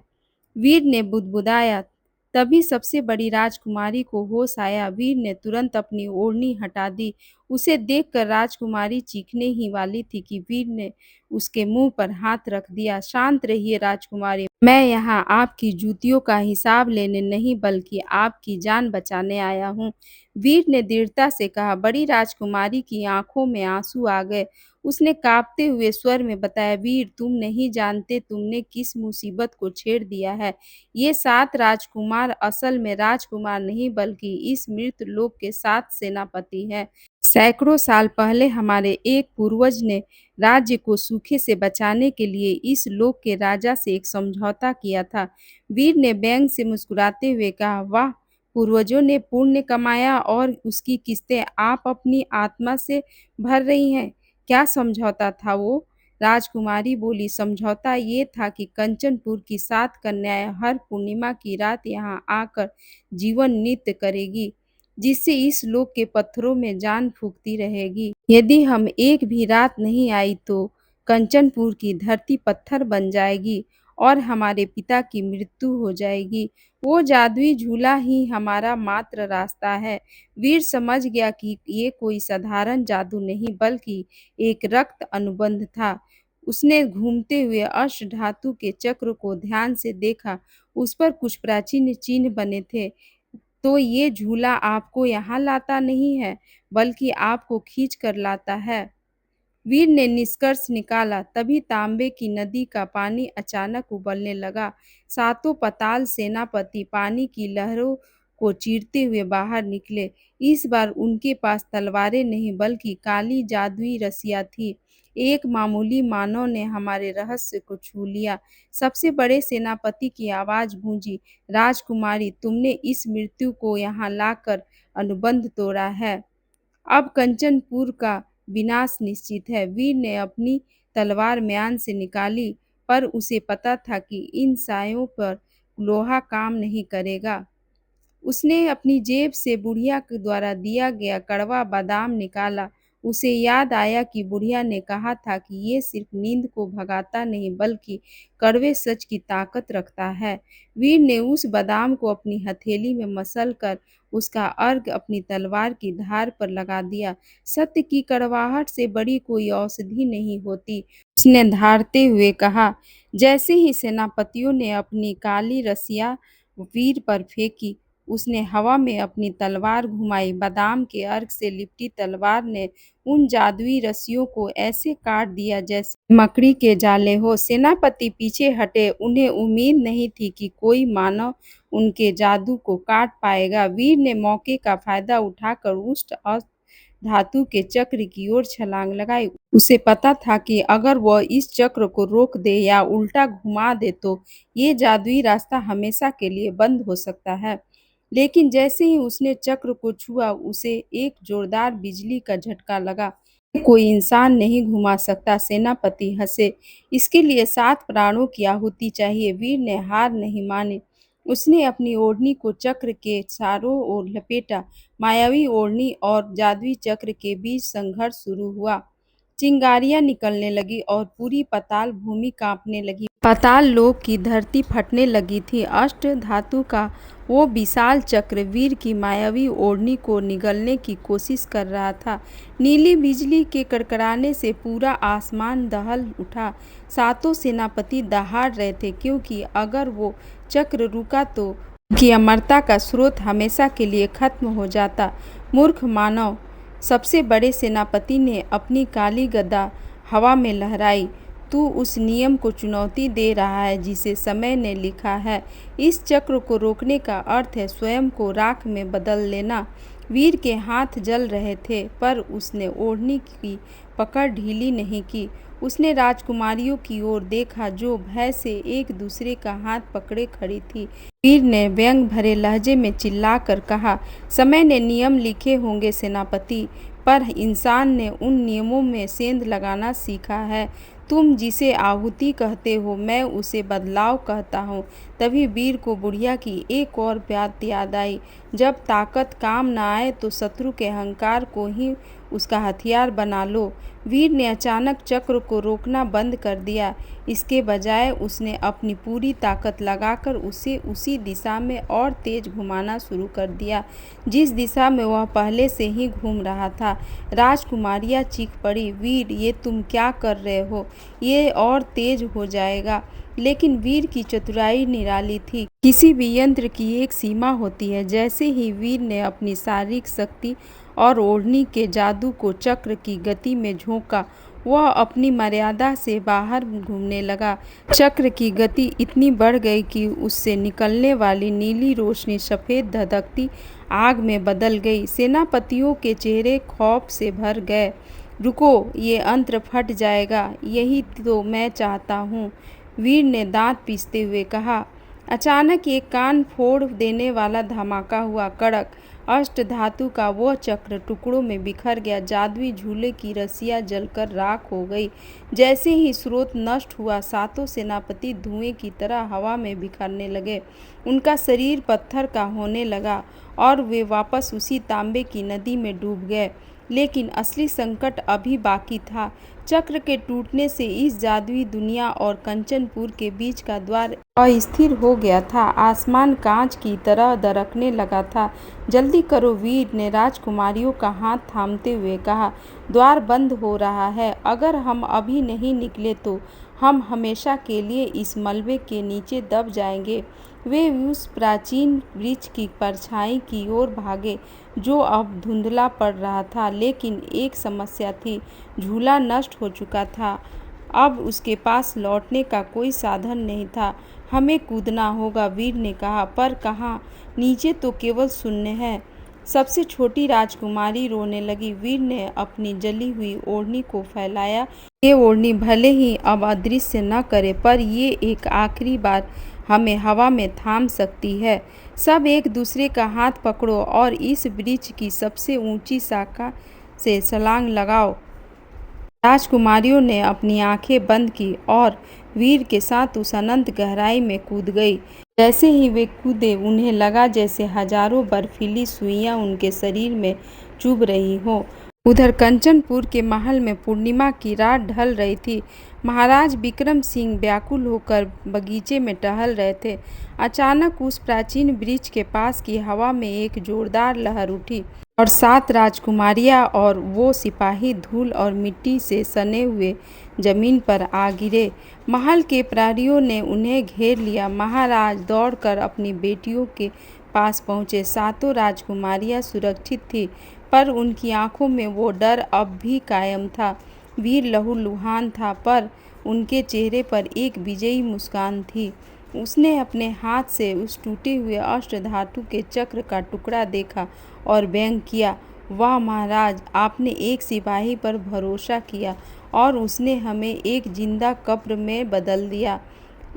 वीर ने बुदबुदाया। तभी सबसे बड़ी राजकुमारी को होश आया। वीर ने तुरंत अपनी ओढ़नी हटा दी। उसे देखकर राजकुमारी चीखने ही वाली थी कि वीर ने उसके मुंह पर हाथ रख दिया। शांत रहिए राजकुमारी, मैं यहाँ आपकी जूतियों का हिसाब लेने नहीं बल्कि आपकी जान बचाने आया हूँ। वीर ने दृढ़ता से कहा। बड़ी राजकुमारी की आंखों में आंसू आ गए। उसने काँपते हुए स्वर में बताया, वीर, तुम नहीं जानते तुमने किस मुसीबत को छेड़ दिया है। ये 7 राजकुमार असल में राजकुमार नहीं बल्कि इस मृत लोक के 7 सेनापति हैं। सैकड़ों साल पहले हमारे एक पूर्वज ने राज्य को सूखे से बचाने के लिए इस लोक के राजा से एक समझौता किया था। वीर ने व्यंग से मुस्कुराते हुए कहा, वाह! पूर्वजों ने पुण्य कमाया और उसकी किस्तें आप अपनी आत्मा से भर रही हैं। क्या समझौता था वो? राजकुमारी बोली, समझौता ये था कि कंचनपुर की 7 कन्याएं हर पूर्णिमा की रात यहाँ आकर जीवन नृत्य करेगी, जिससे इस लोक के पत्थरों में जान फूंकती रहेगी। यदि हम एक भी रात नहीं आई तो कंचनपुर की धरती पत्थर बन जाएगी और हमारे पिता की मृत्यु हो जाएगी। वो जादुई झूला ही हमारा मात्र रास्ता है। वीर समझ गया कि ये कोई साधारण जादू नहीं बल्कि एक रक्त अनुबंध था। उसने घूमते हुए अष्ट धातु के चक्र को ध्यान से देखा। उस पर कुछ प्राचीन चिन्ह बने थे। तो ये झूला आपको यहाँ लाता नहीं है, बल्कि आपको खींच कर लाता है। वीर ने निष्कर्ष निकाला। तभी तांबे की नदी का पानी अचानक उबलने लगा। सातों पाताल सेनापति पानी की लहरों को चीरते हुए बाहर निकले। इस बार उनके पास तलवारें नहीं, बल्कि काली जादुई रस्सियाँ थीं। एक मामूली मानव ने हमारे रहस्य को छू लिया। सबसे बड़े सेनापति की आवाज़ गूंजी, राजकुमारी, तुमने इस मृत्यु को यहाँ लाकर अनुबंध तोड़ा है। अब कंचनपुर का विनाश निश्चित है। वीर ने अपनी तलवार म्यान से निकाली, पर उसे पता था कि इन सायों पर लोहा काम नहीं करेगा। उसने अपनी जेब से बुढ़िया के द्वारा दिया गया कड़वा बादाम निकाला। उसे याद आया कि बुढ़िया ने कहा था कि ये सिर्फ नींद को भगाता नहीं, बल्कि कड़वे सच की ताकत रखता है। वीर ने उस बादाम को अपनी हथेली में मसल कर उसका अर्घ अपनी तलवार की धार पर लगा दिया। सत्य की कड़वाहट से बड़ी कोई औषधि नहीं होती, उसने धारते हुए कहा। जैसे ही सेनापतियों ने अपनी काली रस्सियाँ वीर पर फेंकी, उसने हवा में अपनी तलवार घुमाई। बादाम के अर्क से लिपटी तलवार ने उन जादुई रस्सियों को ऐसे काट दिया जैसे मकड़ी के जाले हो। सेनापति पीछे हटे। उन्हें उम्मीद नहीं थी कि कोई मानव उनके जादू को काट पाएगा। वीर ने मौके का फायदा उठाकर उस धातु के चक्र की ओर छलांग लगाई। उसे पता था कि अगर वह इस चक्र को रोक दे या उल्टा घुमा दे तो ये जादुई रास्ता हमेशा के लिए बंद हो सकता है। लेकिन जैसे ही उसने चक्र को छुआ, उसे एक जोरदार बिजली का झटका लगा। "ये कोई इंसान नहीं घुमा सकता," सेनापति हंसे। "इसके लिए 7 प्राणों की आहुति चाहिए।" वीर ने हार नहीं मानी। उसने अपनी ओढ़नी को चक्र के चारों ओर लपेटा। मायावी ओढ़नी और जादुई चक्र के बीच संघर्ष शुरू हुआ। चिंगारियां निकलने लगी और पूरी पाताल भूमि कांपने लगी। पाताल लोक की धरती फटने लगी थी। अष्ट धातु का वो विशाल चक्र वीर की मायावी ओढ़नी को निगलने की कोशिश कर रहा था। नीली बिजली के कड़कड़ाने से पूरा आसमान दहल उठा। सातों सेनापति दहाड़ रहे थे, क्योंकि अगर वो चक्र रुका तो उनकी अमरता का स्रोत हमेशा के लिए खत्म हो जाता। मूर्ख मानव! सबसे बड़े सेनापति ने अपनी काली गदा हवा में लहराई। "तू उस नियम को चुनौती दे रहा है जिसे समय ने लिखा है। इस चक्र को रोकने का अर्थ है स्वयं को राख में बदल लेना।" वीर के हाथ जल रहे थे, पर उसने ओढ़नी की पकड़ ढीली नहीं की। उसने राजकुमारियों की ओर देखा, जो भय से एक दूसरे का हाथ पकड़े खड़ी थी। वीर ने व्यंग भरे लहजे में चिल्लाकर कहा, "समय ने नियम लिखे होंगे सेनापति, पर इंसान ने उन नियमों में सेंध लगाना सीखा है। तुम जिसे आहुति कहते हो, मैं उसे बदलाव कहता हूँ।" तभी वीर को बुढ़िया की एक और बात याद आई। जब ताकत काम न आए तो शत्रु के अहंकार को ही उसका हथियार बना लो। वीर ने अचानक चक्र को रोकना बंद कर दिया। इसके बजाय उसने अपनी पूरी ताकत लगाकर उसे उसी दिशा में और तेज घुमाना शुरू कर दिया, जिस दिशा में वह पहले से ही घूम रहा था। राजकुमारियाँ चीख पड़ी, "वीर, ये तुम क्या कर रहे हो? ये और तेज हो जाएगा।" लेकिन वीर की चतुराई निराली थी। किसी भी यंत्र की एक सीमा होती है। जैसे ही वीर ने अपनी शारीरिक शक्ति और ओढ़नी के जादू को चक्र की गति में झोंका, वह अपनी मर्यादा से बाहर घूमने लगा। चक्र की गति इतनी बढ़ गई कि उससे निकलने वाली नीली रोशनी सफ़ेद धधकती आग में बदल गई। सेनापतियों के चेहरे खौफ से भर गए। "रुको, ये यंत्र फट जाएगा। यही तो मैं चाहता हूँ," वीर ने दांत पीसते हुए कहा। अचानक एक कान फोड़ देने वाला धमाका हुआ। कड़क अष्ट धातु का वो चक्र टुकड़ों में बिखर गया। जादुई झूले की रस्सियाँ जलकर राख हो गई। जैसे ही स्रोत नष्ट हुआ, सातों सेनापति धुएं की तरह हवा में बिखरने लगे। उनका शरीर पत्थर का होने लगा और वे वापस उसी तांबे की नदी में डूब गए। लेकिन असली संकट अभी बाकी था। चक्र के टूटने से इस जादुई दुनिया और कंचनपुर के बीच का द्वार अस्थिर हो गया था। आसमान कांच की तरह दरकने लगा था। जल्दी करो, वीर ने राजकुमारियों का हाथ थामते हुए कहा। द्वार बंद हो रहा है। अगर हम अभी नहीं निकले तो हम हमेशा के लिए इस मलबे के नीचे दब जाएंगे। वे उस प्राचीन वृक्ष की परछाई की ओर भागे जो अब धुंधला पड़ रहा था। लेकिन एक समस्या थी, झूला नष्ट हो चुका था। अब उसके पास लौटने का कोई साधन नहीं था। हमें कूदना होगा, वीर ने कहा। पर कहाँ? नीचे तो केवल शून्य है। सबसे छोटी राजकुमारी रोने लगी। वीर ने अपनी जली हुई ओढ़नी को फैलाया। ये ओढ़नी भले ही अब अदृश्य न करे, पर ये एक आखिरी बार हमें हवा में थाम सकती है। सब एक दूसरे का हाथ पकड़ो और इस वृक्ष की सबसे ऊंची शाखा से छलांग लगाओ। राजकुमारियों ने अपनी आंखें बंद की और वीर के साथ उस अनंत गहराई में कूद गई। जैसे ही वे कूदे, उन्हें लगा जैसे हजारों बर्फीली सुइयां उनके शरीर में चुभ रही हों। उधर कंचनपुर के महल में पूर्णिमा की रात ढल रही थी। महाराज विक्रम सिंह व्याकुल होकर बगीचे में टहल रहे थे। अचानक उस प्राचीन वृक्ष के पास की हवा में एक जोरदार लहर उठी और 7 राजकुमारियां और वो सिपाही धूल और मिट्टी से सने हुए जमीन पर आ गिरे। महल के प्रहरियों ने उन्हें घेर लिया। महाराज दौड़कर अपनी बेटियों के पास पहुंचे। 7 राजकुमारियां सुरक्षित थीं, पर उनकी आंखों में वो डर अब भी कायम था। वीर लहूलुहान था, पर उनके चेहरे पर एक विजयी मुस्कान थी। उसने अपने हाथ से उस टूटे हुए अष्टधातु के चक्र का टुकड़ा देखा और व्यंग किया। वाह महाराज, आपने एक सिपाही पर भरोसा किया और उसने हमें एक जिंदा कब्र में बदल दिया।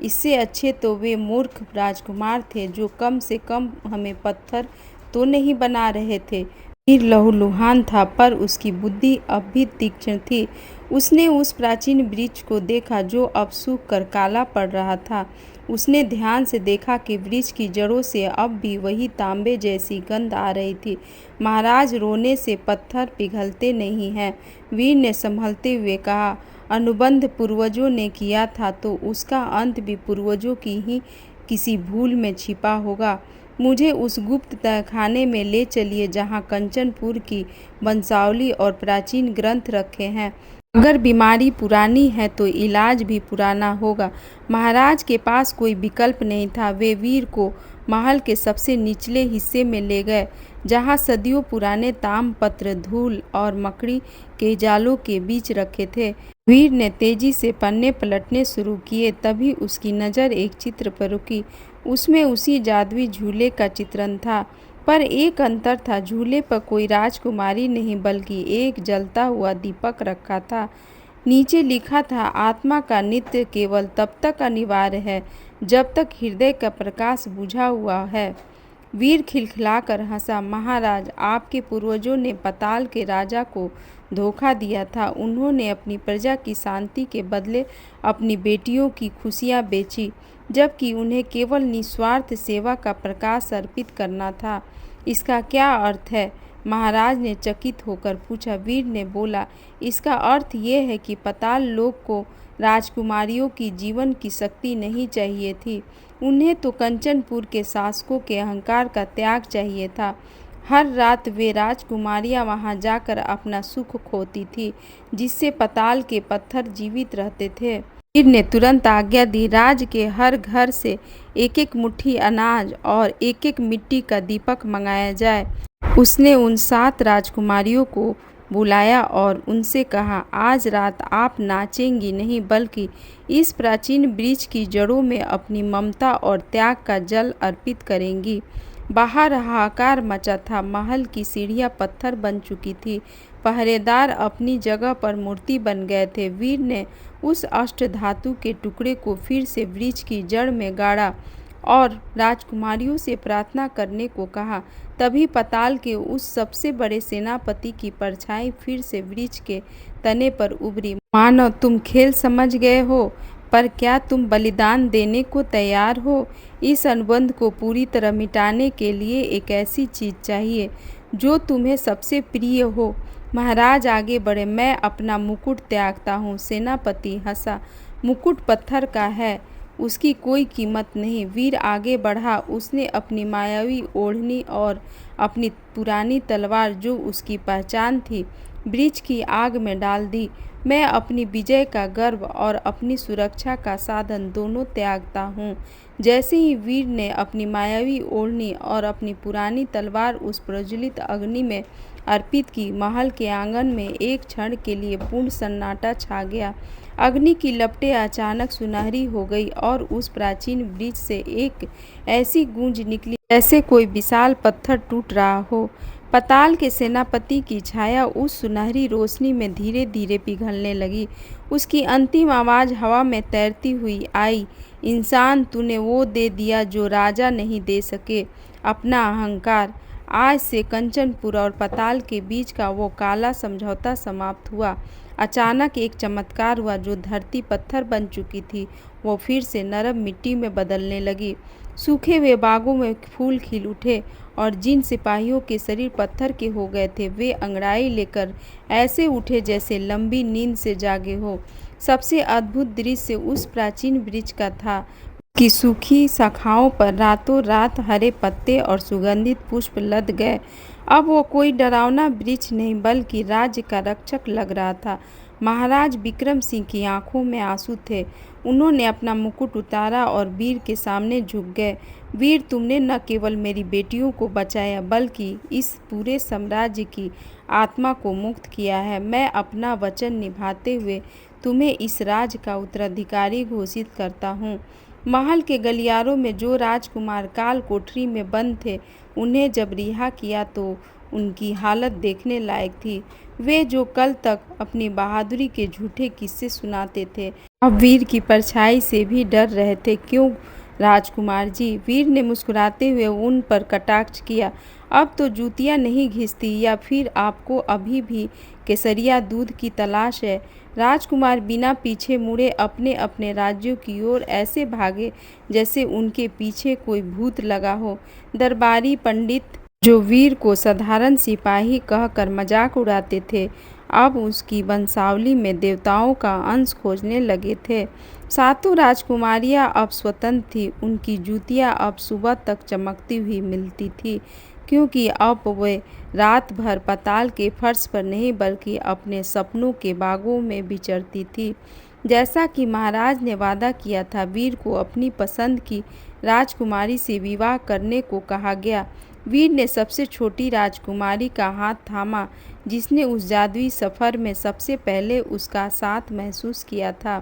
इससे अच्छे तो वे मूर्ख राजकुमार थे जो कम से कम हमें पत्थर तो नहीं बना रहे थे। वीर लहूलुहान था, पर उसकी बुद्धि अब भी तीक्ष्ण थी। उसने उस प्राचीन वृक्ष को देखा जो अब सूख कर काला पड़ रहा था। उसने ध्यान से देखा कि वृक्ष की जड़ों से अब भी वही तांबे जैसी गंध आ रही थी। महाराज, रोने से पत्थर पिघलते नहीं हैं, वीर ने संभलते हुए कहा। अनुबंध पूर्वजों ने किया था तो उसका अंत भी पूर्वजों की ही किसी भूल में छिपा होगा। मुझे उस गुप्त तहखाने में ले चलिए जहाँ कंचनपुर की वंशावली और प्राचीन ग्रंथ रखे हैं। अगर बीमारी पुरानी है तो इलाज भी पुराना होगा। महाराज के पास कोई विकल्प नहीं था। वे वीर को महल के सबसे निचले हिस्से में ले गए, जहाँ सदियों पुराने तामपत्र, धूल और मकड़ी के जालों के बीच रखे थे। वीर ने तेजी से पन्ने पलटने शुरू किए। तभी उसकी नज़र एक चित्र पर रुकी। उसमें उसी जादुई झूले का चित्रण था, पर एक अंतर था। झूले पर कोई राजकुमारी नहीं, बल्कि एक जलता हुआ दीपक रखा था। नीचे लिखा था, आत्मा का नित्य केवल तब तक अनिवार्य है जब तक हृदय का प्रकाश बुझा हुआ है। वीर खिलखिलाकर हंसा। महाराज, आपके पूर्वजों ने पाताल के राजा को धोखा दिया था। उन्होंने अपनी प्रजा की शांति के बदले अपनी बेटियों की खुशियां बेची, जबकि उन्हें केवल निस्वार्थ सेवा का प्रकाश अर्पित करना था। इसका क्या अर्थ है? महाराज ने चकित होकर पूछा। वीर ने बोला, इसका अर्थ ये है कि पाताल लोक को राजकुमारियों की जीवन की शक्ति नहीं चाहिए थी। उन्हें तो कंचनपुर के शासकों के अहंकार का त्याग चाहिए था। हर रात वे राजकुमारियां वहां जाकर अपना सुख खोती थी, जिससे पाताल के पत्थर जीवित रहते थे। वीर ने तुरंत आज्ञा दी, राज के हर घर से एक एक मुट्ठी अनाज और एक एक मिट्टी का दीपक मंगाया जाए। उसने उन 7 राजकुमारियों को बुलाया और उनसे कहा, आज रात आप नाचेंगी नहीं, बल्कि इस प्राचीन वृक्ष की जड़ों में अपनी ममता और त्याग का जल अर्पित करेंगी। बाहर हाहाकार मचा था। महल की सीढ़ियां पत्थर बन चुकी थी। पहरेदार अपनी जगह पर मूर्ति बन गए थे। वीर ने उस अष्टधातु के टुकड़े को फिर से वृक्ष की जड़ में गाड़ा और राजकुमारियों से प्रार्थना करने को कहा। तभी पाताल के उस सबसे बड़े सेनापति की परछाई फिर से वृक्ष के तने पर उभरी। मानो तुम खेल समझ गए हो। पर क्या तुम बलिदान देने को तैयार हो? इस अनुबंध को पूरी तरह मिटाने के लिए एक ऐसी चीज़ चाहिए जो तुम्हें सबसे प्रिय हो। महाराज आगे बढ़े। मैं अपना मुकुट त्यागता हूँ। सेनापति हंसा। मुकुट पत्थर का है, उसकी कोई कीमत नहीं। वीर आगे बढ़ा। उसने अपनी मायावी ओढ़नी और अपनी पुरानी तलवार, जो उसकी पहचान थी, वृक्ष की आग में डाल दी। मैं अपनी विजय का गर्व और अपनी सुरक्षा का साधन दोनों त्यागता हूँ। जैसे ही वीर ने अपनी मायावी ओढ़नी और अपनी पुरानी तलवार उस प्रज्वलित अग्नि में अर्पित की, महल के आंगन में एक क्षण के लिए पूर्ण सन्नाटा छा गया। अग्नि की लपटें अचानक सुनहरी हो गई और उस प्राचीन वृक्ष से एक ऐसी गूंज निकली जैसे कोई विशाल पत्थर टूट रहा हो। पाताल के सेनापति की छाया उस सुनहरी रोशनी में धीरे धीरे पिघलने लगी। उसकी अंतिम आवाज़ हवा में तैरती हुई आई, इंसान, तूने वो दे दिया जो राजा नहीं दे सके, अपना अहंकार। आज से कंचनपुर और पाताल के बीच का वो काला समझौता समाप्त हुआ। अचानक एक चमत्कार हुआ। जो धरती पत्थर बन चुकी थी वो फिर से नरम मिट्टी में बदलने लगी। सूखे हुए बागों में फूल खिल उठे और जिन सिपाहियों के शरीर पत्थर के हो गए थे वे अंगड़ाई लेकर ऐसे उठे जैसे लंबी नींद से जागे हो। सबसे अद्भुत दृश्य उस प्राचीन वृक्ष का था कि सूखी शाखाओं पर रातों रात हरे पत्ते और सुगंधित पुष्प लद गए। अब वो कोई डरावना वृक्ष नहीं बल्कि राज्य का रक्षक लग रहा था। महाराज विक्रम सिंह की आंखों में आंसू थे। उन्होंने अपना मुकुट उतारा और वीर के सामने झुक गए। वीर, तुमने न केवल मेरी बेटियों को बचाया बल्कि इस पूरे साम्राज्य की आत्मा को मुक्त किया है। मैं अपना वचन निभाते हुए तुम्हें इस राज का उत्तराधिकारी घोषित करता हूँ। महल के गलियारों में जो राजकुमार काल कोठरी में बंद थे, उन्हें जब रिहा किया तो उनकी हालत देखने लायक थी। वे जो कल तक अपनी बहादुरी के झूठे किस्से सुनाते थे, अब वीर की परछाई से भी डर रहे थे। क्यों राजकुमार जी? वीर ने मुस्कुराते हुए उन पर कटाक्ष किया। अब तो जूतियाँ नहीं घिसती, या फिर आपको अभी भी केसरिया दूध की तलाश है? राजकुमार बिना पीछे मुड़े अपने अपने राज्यों की ओर ऐसे भागे जैसे उनके पीछे कोई भूत लगा हो। दरबारी पंडित, जो वीर को साधारण सिपाही कहकर मजाक उड़ाते थे, अब उसकी वंशावली में देवताओं का अंश खोजने लगे थे। सातों राजकुमारियां अब स्वतंत्र थीं। उनकी जूतियां अब सुबह तक चमकती हुई मिलती थी, क्योंकि अब वे रात भर पाताल के फर्श पर नहीं बल्कि अपने सपनों के बागों में विचरती थी। जैसा कि महाराज ने वादा किया था, वीर को अपनी पसंद की राजकुमारी से विवाह करने को कहा गया। वीर ने सबसे छोटी राजकुमारी का हाथ थामा, जिसने उस जादुई सफ़र में सबसे पहले उसका साथ महसूस किया था।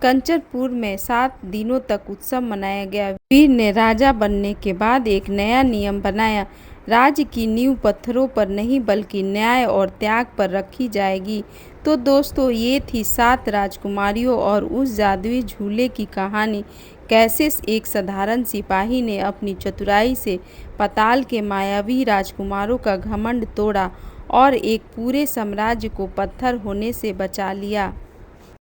कंचनपुर में 7 दिनों तक उत्सव मनाया गया। वीर ने राजा बनने के बाद एक नया नियम बनाया। राज्य की नींव पत्थरों पर नहीं बल्कि न्याय और त्याग पर रखी जाएगी। तो दोस्तों, ये थी 7 राजकुमारियों और उस जादुई झूले की कहानी। कैसे एक साधारण सिपाही ने अपनी चतुराई से पाताल के मायावी राजकुमारों का घमंड तोड़ा और एक पूरे साम्राज्य को पत्थर होने से बचा लिया।